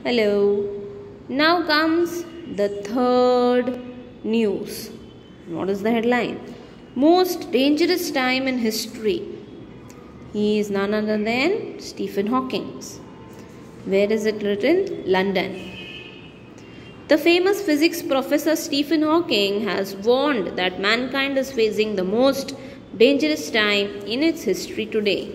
Hello. Now comes the third news. What is the headline? Most dangerous time in history. He is none other than Stephen Hawking. Where is it written? London. The famous physics professor Stephen Hawking has warned that mankind is facing the most dangerous time in its history today.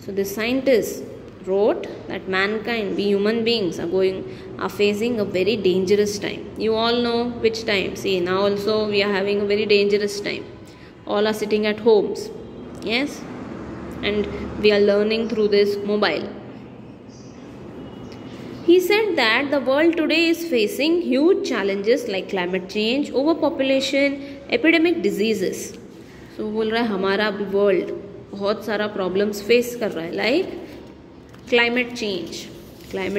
So the scientist wrote that mankind, we human beings, are facing a very dangerous time. You all know which time. See, now also we are having a very dangerous time. All are sitting at homes. Yes? And we are learning through this mobile. He said that the world today is facing huge challenges like climate change, overpopulation, epidemic diseases. So बोल रहा है हमारा world बहुत सारा problems face कर रहा है, like climate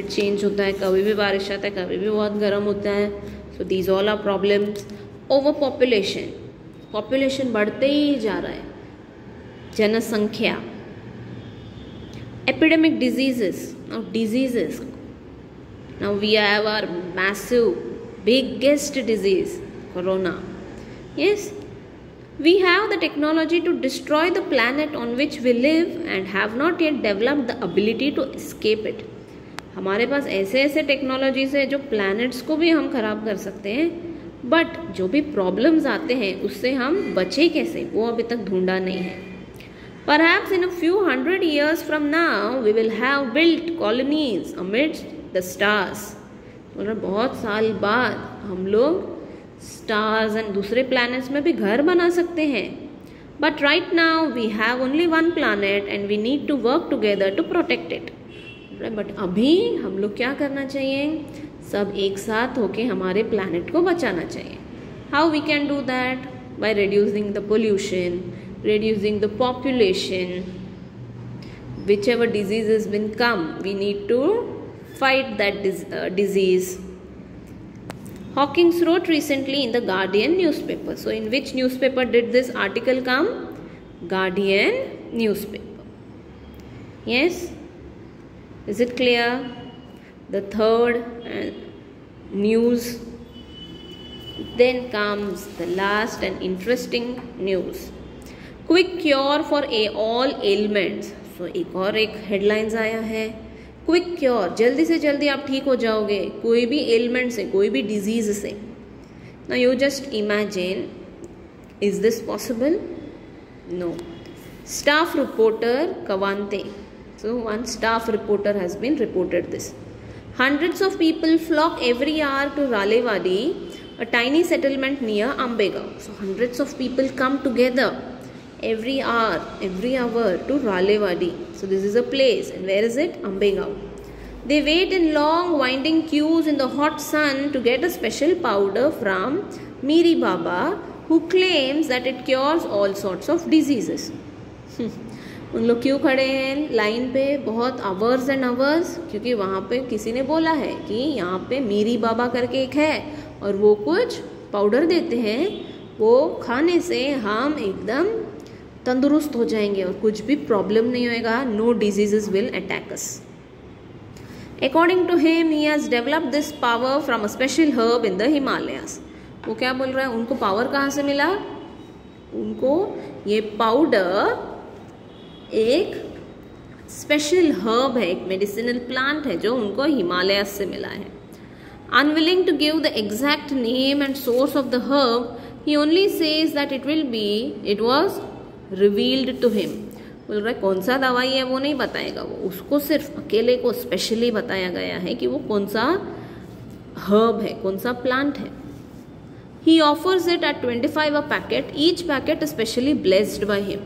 change होता है, कभी भी बारिश आता है, कभी भी बहुत गर्म होता है. So these all are problems. Over population बढ़ते ही जा रहा है, जनसंख्या. Epidemic diseases. Now we have our massive, biggest disease, corona. Yes, we have the technology to destroy the planet on which we live and have not yet developed the ability to escape it. हमारे पास ऐसे technologies है जो planets को भी हम खराब कर सकते हैं, बट जो भी प्रॉब्लम्स आते हैं उससे हम बचे कैसे, वो अभी तक ढूंढा नहीं है. Perhaps in a few hundred years from now we will have built colonies amidst the stars. बहुत साल बाद हम लोग स्टार्स एंड दूसरे प्लैनेट्स में भी घर बना सकते हैं. But right now we have only one planet and we need to work together to protect it. But अभी हम लोग क्या करना चाहिए, सब एक साथ होके हमारे प्लैनेट को बचाना चाहिए. How we can do that? By reducing the pollution, reducing the population. whichever disease has been come, we need to fight that disease. Hawking wrote recently in the Guardian newspaper. So in which newspaper did this article come? Guardian newspaper. Yes? Is it clear? The third news. Then comes the last and interesting news. Quick cure for all ailments. So एक headlines आया है. Quick cure, जल्दी से जल्दी आप ठीक हो जाओगे कोई भी एलिमेंट से, कोई भी डिजीज से. Now you just imagine, is this possible? No. Staff reporter कवांते. So one staff reporter has been reported this. Hundreds of people flock every hour to Ralewadi, a tiny settlement near Ambegaon. So hundreds of people come together every hour to Ralewadi. So this is a place, and where is it? Ambegaon. They wait in long winding queues in the hot sun to get a special powder from Miri Baba, who claims that it cures all sorts of diseases. उन लोग क्यों खड़े हैं line पे बहुत hours and hours? क्योंकि वहाँ पे किसी ने बोला है कि यहाँ पे मीरी बाबा करके एक है और वो कुछ पाउडर देते हैं, वो खाने से हम एकदम तंदुरुस्त हो जाएंगे और कुछ भी प्रॉब्लम नहीं होएगा. No diseases will attack us. According to him he has developed this power from a special herb in the Himalayas. वो क्या बोल रहा है, उनको पावर कहाँ से मिला? उनको ये पाउडर एक स्पेशल हर्ब है, एक मेडिसिनल प्लांट है जो उनको हिमालयास से मिला है. Unwilling to give the exact name and source of the herb, he only says that it was revealed to him. बोल रहा है कौन सा दवाई है वो नहीं बताएगा, वो उसको सिर्फ अकेले को स्पेशली बताया गया है कि वो कौन सा हर्ब है, कौन सा प्लांट है. He offers it at 25 a packet. Each packet specially blessed by him.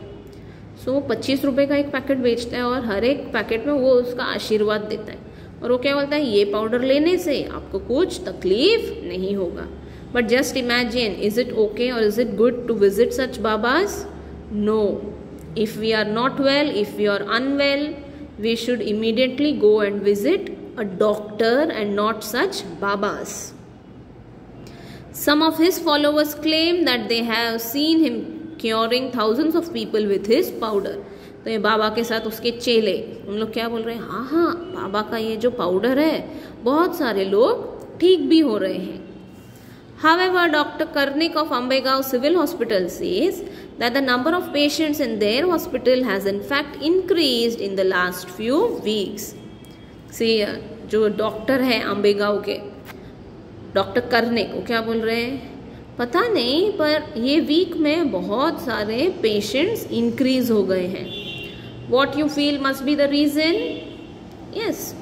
So 25 रुपये का एक पैकेट बेचता है और हर एक पैकेट में वो उसका आशीर्वाद देता है. और वो क्या बोलता है, ये पाउडर लेने से आपको कुछ तकलीफ नहीं होगा. But just imagine, is it okay और is it good to visit such babas? No. If we are not well, if we are unwell, we should immediately go and visit a doctor and not such babas. Some of his followers claim that they have seen him curing thousands of people with his powder. तो ये बाबा के साथ उसके चेले उन लोग क्या बोल रहे हैं, हाँ हाँ बाबा का ये जो पाउडर है बहुत सारे लोग ठीक भी हो रहे हैं. However, Dr. Karnik of Ambegaon Civil Hospital says that the number of patients in their hospital has in fact increased in the last few weeks. See, जो डॉक्टर हैं अम्बेगांव के, डॉक्टर कर्निक, वो क्या बोल रहे हैं, पता नहीं पर ये वीक में बहुत सारे पेशेंट्स इंक्रीज हो गए हैं. What you feel must be the reason? Yes,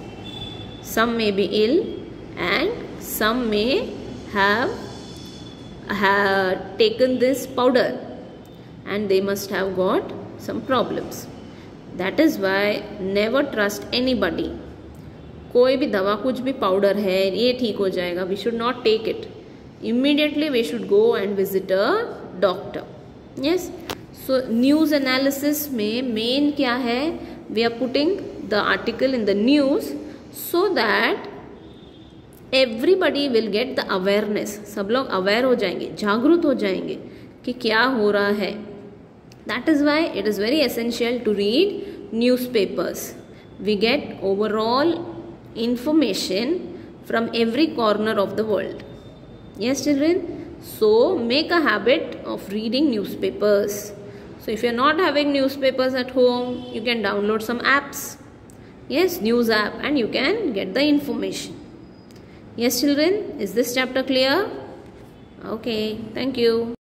some may be ill and some may have taken this powder and they must have got some problems. That is why never trust anybody. कोई भी दवा, कुछ भी powder है, ये ठीक हो जाएगा, we should not take it. Immediately we should go and visit a doctor. Yes. So news analysis में main क्या है, we are putting the article in the news so that everybody will get the awareness. सब लोग aware हो जाएंगे, जागरूक हो जाएंगे कि क्या हो रहा है. That is why it is very essential to read newspapers. We get overall information from every corner of the world. Yes children, so make a habit of reading newspapers. So if you are not having newspapers at home, you can download some apps. Yes, news app, and you can get the information. Yes children, is this chapter clear? Okay, thank you.